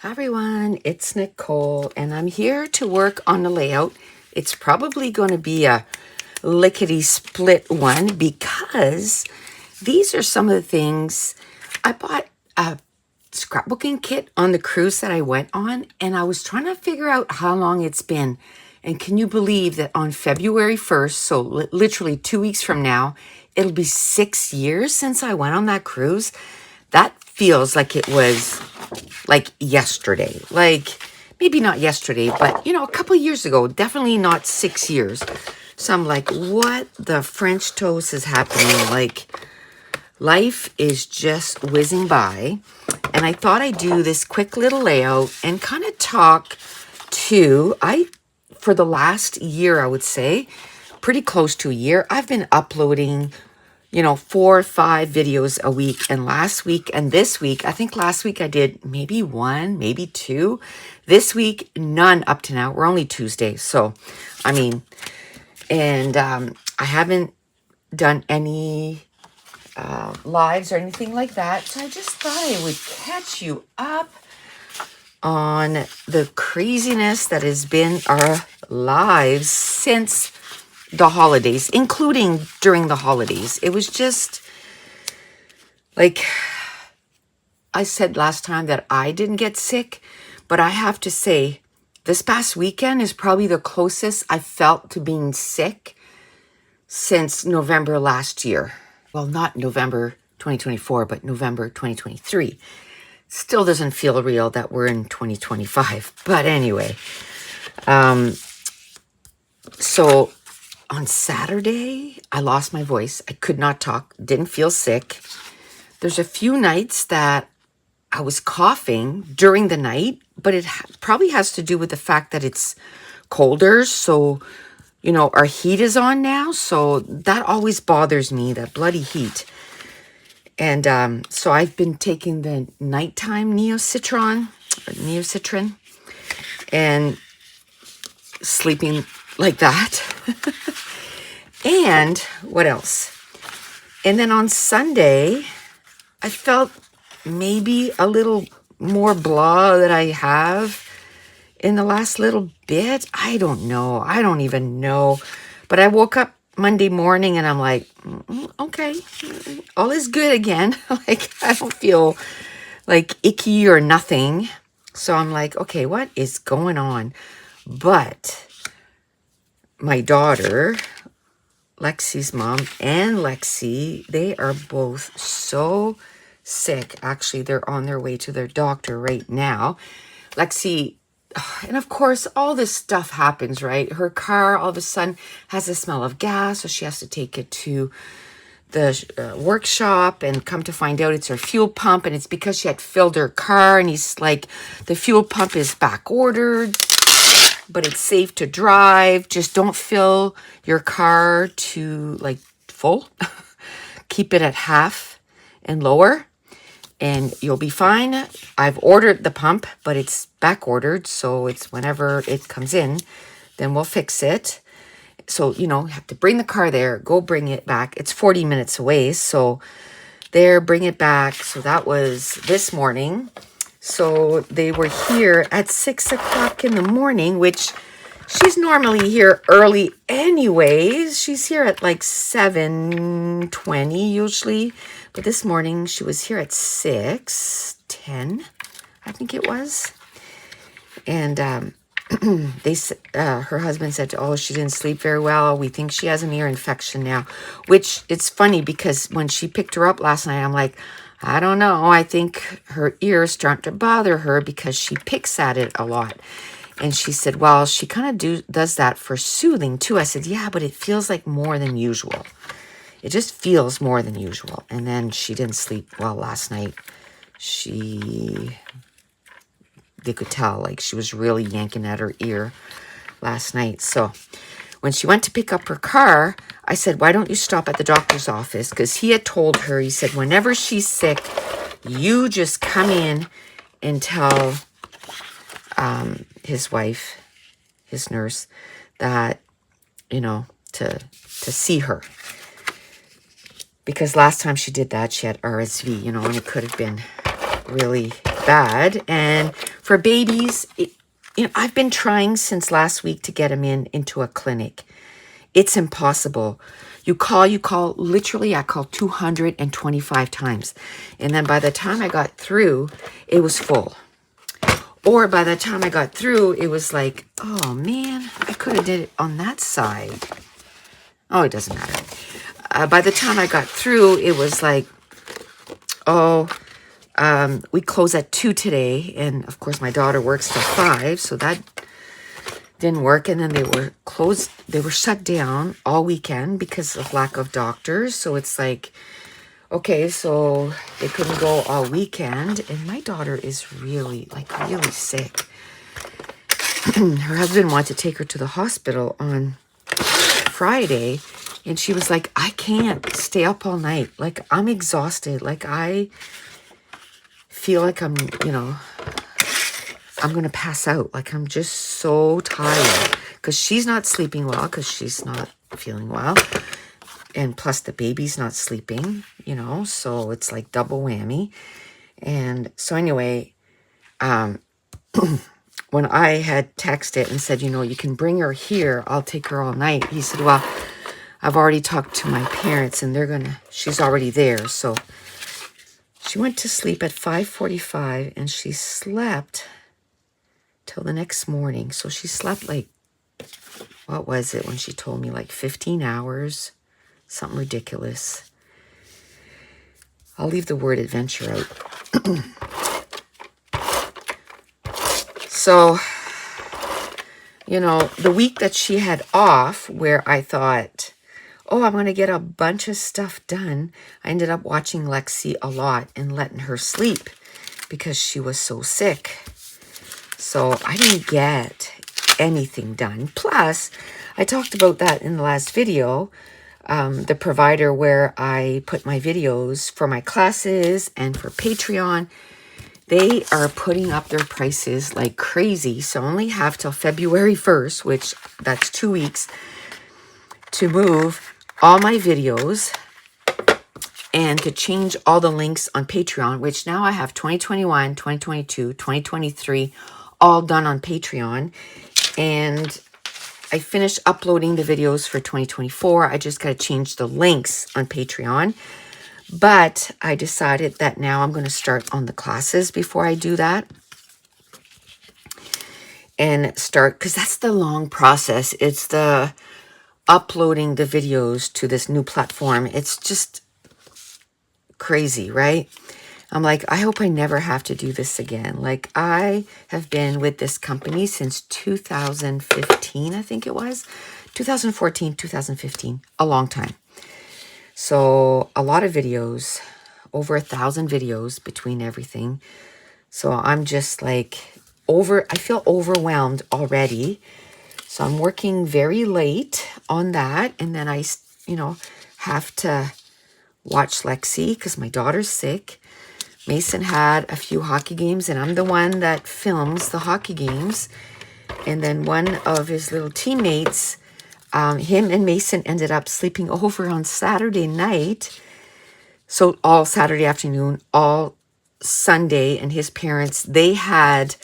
Hi everyone, it's Nicole and I'm here to work on the layout. It's probably going to be a lickety split one because these are some of the things. I bought a scrapbooking kit on the cruise that I went on and I was trying to figure out how long it's been. And can you believe that on February 1st, so literally 2 weeks from now, it'll be 6 years since I went on that cruise? That feels like it was like yesterday. Like maybe not yesterday, but a couple years ago. Definitely not 6 years. So I'm like, what the French toast is happening? Like life is just whizzing by. And I thought I'd do this quick little layout and kind of talk to, for the last year, I would say, pretty close to a year, I've been uploading 4 or 5 videos a week. And last week and this week, I think last week I did maybe 1, maybe 2. This week, none up to now. We're only Tuesday. So, and I haven't done any lives or anything like that. So I just thought I would catch you up on the craziness that has been our lives since the holidays, including during the holidays. It was just like I said last time that I didn't get sick, but I have to say this past weekend is probably the closest I felt to being sick since November last year. Well, not November 2024, but November 2023. Still doesn't feel real that we're in 2025. But anyway, so on Saturday, I lost my voice. I could not talk, didn't feel sick. There's a few nights that I was coughing during the night, but it probably has to do with the fact that it's colder. So, our heat is on now. So that always bothers me, that bloody heat. And so I've been taking the nighttime neocitrin and sleeping like that. And what else? And then on Sunday, I felt maybe a little more blah that I have in the last little bit. I don't know. I don't even know. But I woke up Monday morning and I'm like, okay, all is good again. Like I don't feel like icky or nothing. So I'm like, okay, what is going on? But my daughter, Lexi's mom, and Lexi, they are both so sick. Actually, they're on their way to their doctor right now. Lexi, and of course, all this stuff happens, right? Her car all of a sudden has a smell of gas, so she has to take it to the workshop, and come to find out it's her fuel pump, and it's because she had filled her car, and he's like, the fuel pump is back ordered, but it's safe to drive. Just don't fill your car to like full. Keep it at half and lower and you'll be fine. I've ordered the pump, but it's back ordered. So it's whenever it comes in, then we'll fix it. So, you have to bring the car there, go bring it back. It's 40 minutes away. So there, bring it back. So that was this morning. So they were here at 6 o'clock in the morning, which she's normally here early anyways. She's here at like 7:20 usually. But this morning she was here at 6:10, I think it was. And her husband said, oh, she didn't sleep very well. We think she has an ear infection now, which it's funny because when she picked her up last night, I'm like, I don't know. I think her ears start to bother her because she picks at it a lot. And she said, well, she kind of does that for soothing too. I said, yeah, but it feels like more than usual. It just feels more than usual. And then she didn't sleep well last night. They could tell, like she was really yanking at her ear last night. So when she went to pick up her car, I said, why don't you stop at the doctor's office? Because he had told her, he said, whenever she's sick, you just come in and tell his wife, his nurse, that, to see her. Because last time she did that, she had RSV, and it could have been really bad. And for babies, I've been trying since last week to get them into a clinic. It's impossible. You call, literally I called 225 times. And then by the time I got through, it was full. Or by the time I got through, it was like, oh man, I could have did it on that side. Oh, it doesn't matter. By the time I got through, it was like, we close at 2 today. And of course, my daughter works till 5. So that didn't work. And then they were closed. They were shut down all weekend because of lack of doctors. So it's like, okay, so they couldn't go all weekend. And my daughter is really sick. Her husband wanted to take her to the hospital on Friday. And she was like, I can't stay up all night. Like, I'm exhausted. Like, I feel like I'm going to pass out. Like, I'm just so tired. Because she's not sleeping well because she's not feeling well. And plus the baby's not sleeping, so it's like double whammy. And so anyway, when I had texted and said, you can bring her here, I'll take her all night. He said, well, I've already talked to my parents and she's already there. So she went to sleep at 5:45 and she slept till the next morning. So she slept like, what was it when she told me, like 15 hours, something ridiculous. I'll leave the word adventure out. So, the week that she had off, where I thought, I'm going to get a bunch of stuff done, I ended up watching Lexi a lot and letting her sleep because she was so sick. So I didn't get anything done. Plus, I talked about that in the last video, the provider where I put my videos for my classes and for Patreon. They are putting up their prices like crazy. So I only have till February 1st, which that's 2 weeks, to move all my videos and to change all the links on Patreon, which now I have 2021, 2022, 2023, all done on Patreon. And I finished uploading the videos for 2024. I just got to change the links on Patreon. But I decided that now I'm going to start on the classes before I do that. And start, because that's the long process. It's the uploading the videos to this new platform. It's just crazy, right? I'm like, I hope I never have to do this again. Like, I have been with this company since 2015, I think it was. 2014, 2015, a long time. So a lot of videos, over 1,000 videos between everything. So I'm just like I feel overwhelmed already. So I'm working very late on that. And then I, have to watch Lexi because my daughter's sick. Mason had a few hockey games and I'm the one that films the hockey games. And then one of his little teammates, him and Mason ended up sleeping over on Saturday night. So all Saturday afternoon, all Sunday, and his parents, they had,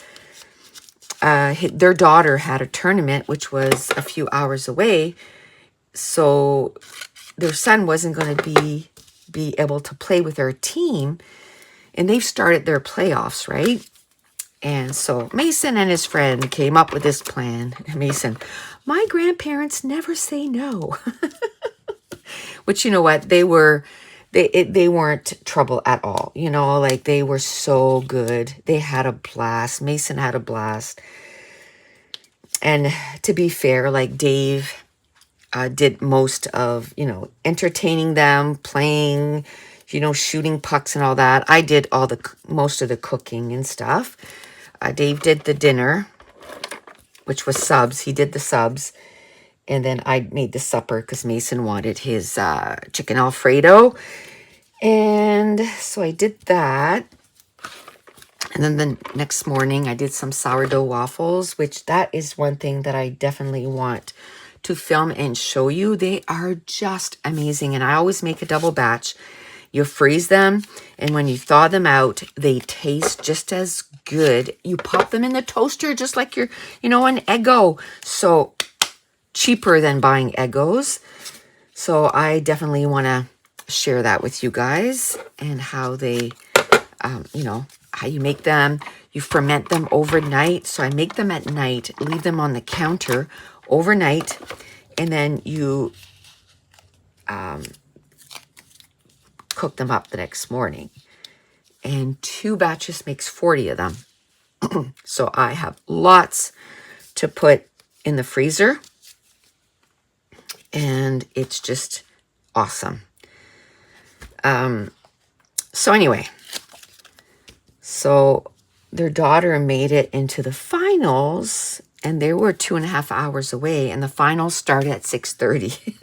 their daughter had a tournament, which was a few hours away. So their son wasn't going to be able to play with their team. And they've started their playoffs, right? And so Mason and his friend came up with this plan. Mason, my grandparents never say no. Which, you know what, they weren't trouble at all. Like they were so good. They had a blast. Mason had a blast. And to be fair, like Dave did most of, entertaining them, playing, shooting pucks and all that. I did most of the cooking and stuff. Dave did the dinner, which was subs. He did the subs. And then I made the supper because Mason wanted his chicken Alfredo. And so I did that. And then the next morning I did some sourdough waffles, which that is one thing that I definitely want to film and show you. They are just amazing. And I always make a double batch. You freeze them, and when you thaw them out, they taste just as good. You pop them in the toaster just like your, an Eggo. So cheaper than buying Eggos. So I definitely want to share that with you guys, and how they, how you make them. You ferment them overnight. So I make them at night, leave them on the counter overnight, and then you cook them up the next morning. And 2 batches makes 40 of them. So I have lots to put in the freezer, and it's just awesome. So anyway, so their daughter made it into the finals, and they were 2.5 hours away, and the finals started at 6:30.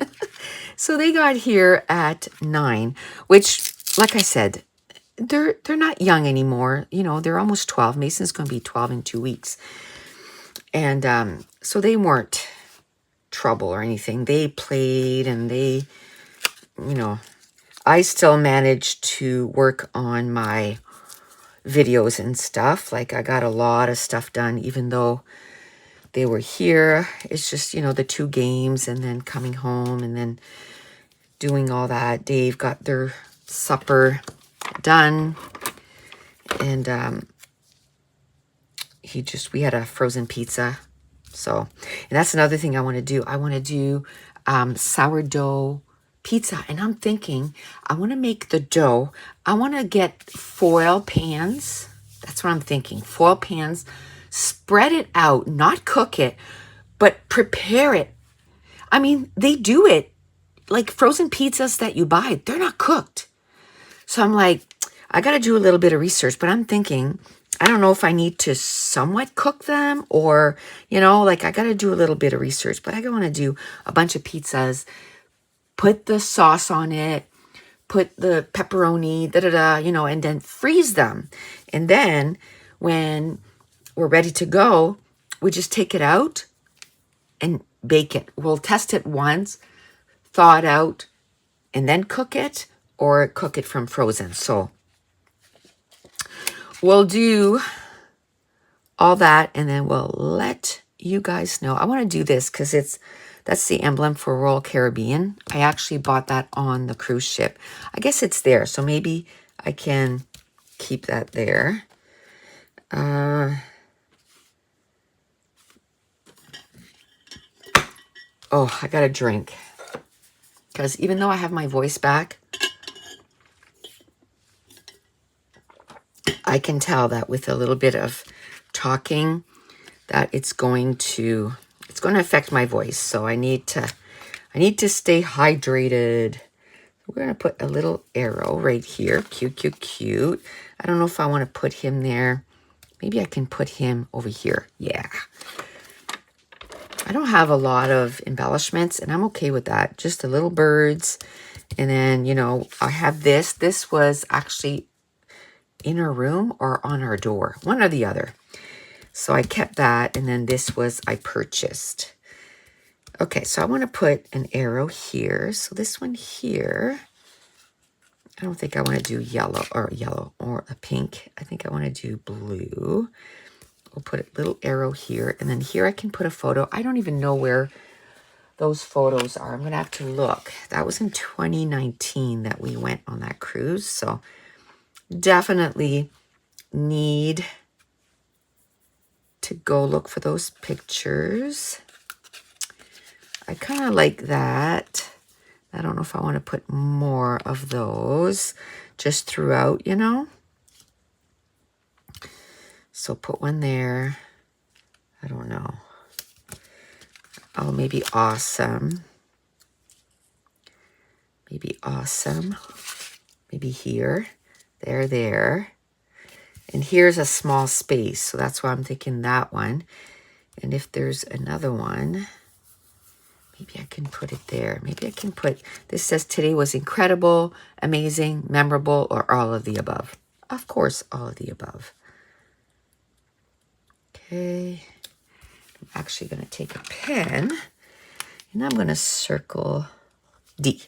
So they got here at 9, which, like I said, they're not young anymore. They're almost 12. Mason's going to be 12 in 2 weeks. And so they weren't trouble or anything. They played, and they, I still managed to work on my videos and stuff. Like, I got a lot of stuff done, even though they were here. It's just, the 2 games, and then coming home, and then doing all that. Dave got their supper done, and we had a frozen pizza. So, and that's another thing I want to do. I want to do sourdough pizza, and I'm thinking I want to make the dough. I want to get foil pans. That's what I'm thinking. Foil pans, spread it out, not cook it, but prepare it. I mean, they do it like frozen pizzas that you buy. They're not cooked. So I'm like, I got to do a little bit of research, but I'm thinking, I don't know if I need to somewhat cook them, or, I got to do a little bit of research, but I want to do a bunch of pizzas, put the sauce on it, put the pepperoni, and then freeze them. And then when we're ready to go, we just take it out and bake it. We'll test it once, thaw it out, and then cook it, or cook it from frozen. So we'll do all that, and then we'll let you guys know. I want to do this because that's the emblem for Royal Caribbean. I actually bought that on the cruise ship. I guess it's there, so maybe I can keep that there. Oh, I got a drink. Because even though I have my voice back, I can tell that with a little bit of talking that it's going to affect my voice. So I need to stay hydrated. We're going to put a little arrow right here. Cute, cute, cute. I don't know if I want to put him there. Maybe I can put him over here. Yeah. I don't have a lot of embellishments, and I'm okay with that. Just the little birds. And then, I have this. This was actually in our room or on our door. One or the other. So I kept that, and then this was I purchased. Okay, so I want to put an arrow here. So this one here, I don't think I want to do yellow or a pink. I think I want to do blue. We'll put a little arrow here, and then here I can put a photo. I don't even know where those photos are. I'm going to have to look. That was in 2019 that we went on that cruise, so definitely need to go look for those pictures. I kind of like that. I don't know if I want to put more of those just throughout, So put one there. I don't know. Oh, maybe awesome. Maybe awesome. Maybe here. There. And here's a small space. So that's why I'm thinking that one. And if there's another one, maybe I can put it there. Maybe I can put, this says today was incredible, amazing, memorable, or all of the above. Of course, all of the above. Okay. I'm actually going to take a pen, and I'm going to circle D.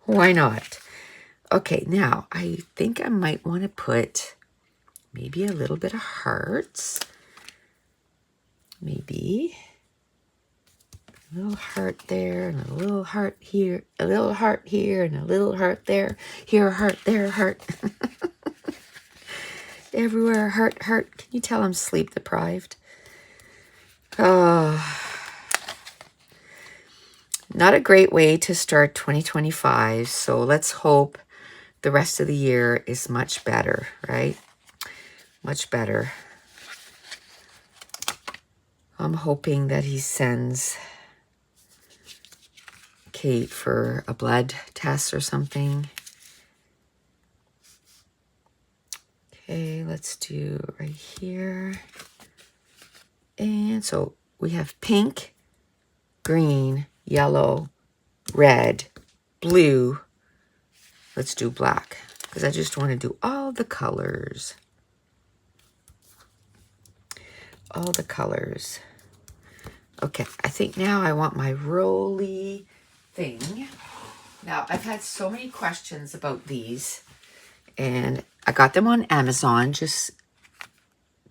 Why not? Okay, now I think I might want to put maybe a little bit of hearts. Maybe a little heart there and a little heart here, a little heart here and a little heart there. Here a heart, there a heart. Everywhere a heart, heart. Can you tell I'm sleep deprived? Oh, not a great way to start 2025. So let's hope the rest of the year is much better, right? Much better. I'm hoping that he sends Kate for a blood test or something. Okay, let's do right here. And so we have pink, green, yellow, red, blue. Let's do black because I just want to do all the colors. All the colors. Okay, I think now I want my roly thing. Now, I've had so many questions about these, and I got them on Amazon. Just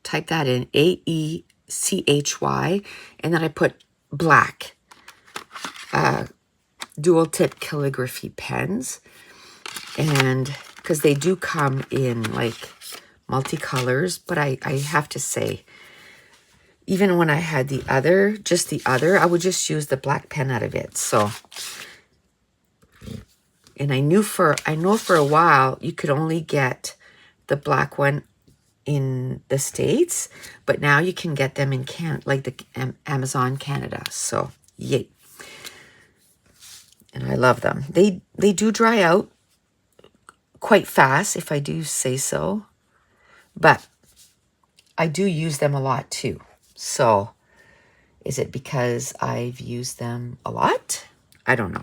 type that in, AECHY, and then I put black dual tip calligraphy pens, and because they do come in like multicolors, but I have to say, even when I had the other, just the other, I would just use the black pen out of it. So, and I know for a while you could only get the black one in the States, but now you can get them in like the Amazon Canada. So, yay. And I love them. They do dry out quite fast, if I do say so, but I do use them a lot too. So, is it because I've used them a lot? I don't know.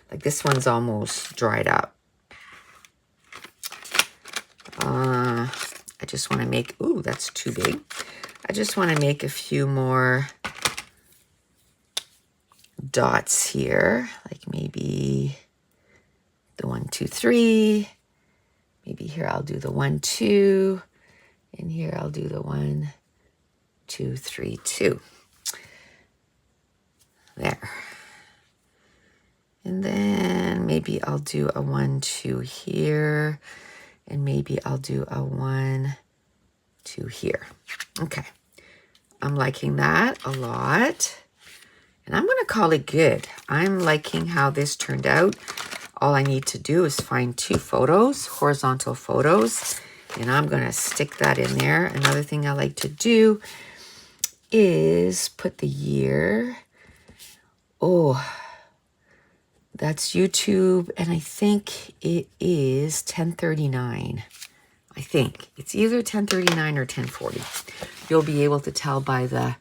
Like this one's almost dried up. I just want to make, ooh, that's too big. I just want to make a few more dots here. Like maybe the 1, 2, 3. Maybe here I'll do the 1, 2. And here I'll do the 1, 2, 3, 2. There. And then maybe I'll do a 1, 2 here. And maybe I'll do a 1, 2 here. Okay. I'm liking that a lot. And I'm going to call it good. I'm liking how this turned out. All I need to do is find 2 photos, horizontal photos. And I'm going to stick that in there. Another thing I like to do is put the year. Oh, that's YouTube, and I think it is 1039. I think it's either 1039 or 1040. You'll be able to tell by the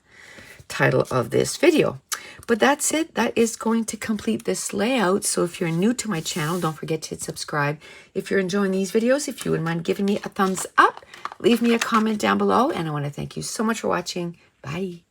title of this video. But that's it. That is going to complete this layout. So if you're new to my channel, don't forget to hit subscribe. If you're enjoying these videos, if you wouldn't mind giving me a thumbs up, leave me a comment down below. And I want to thank you so much for watching. Bye.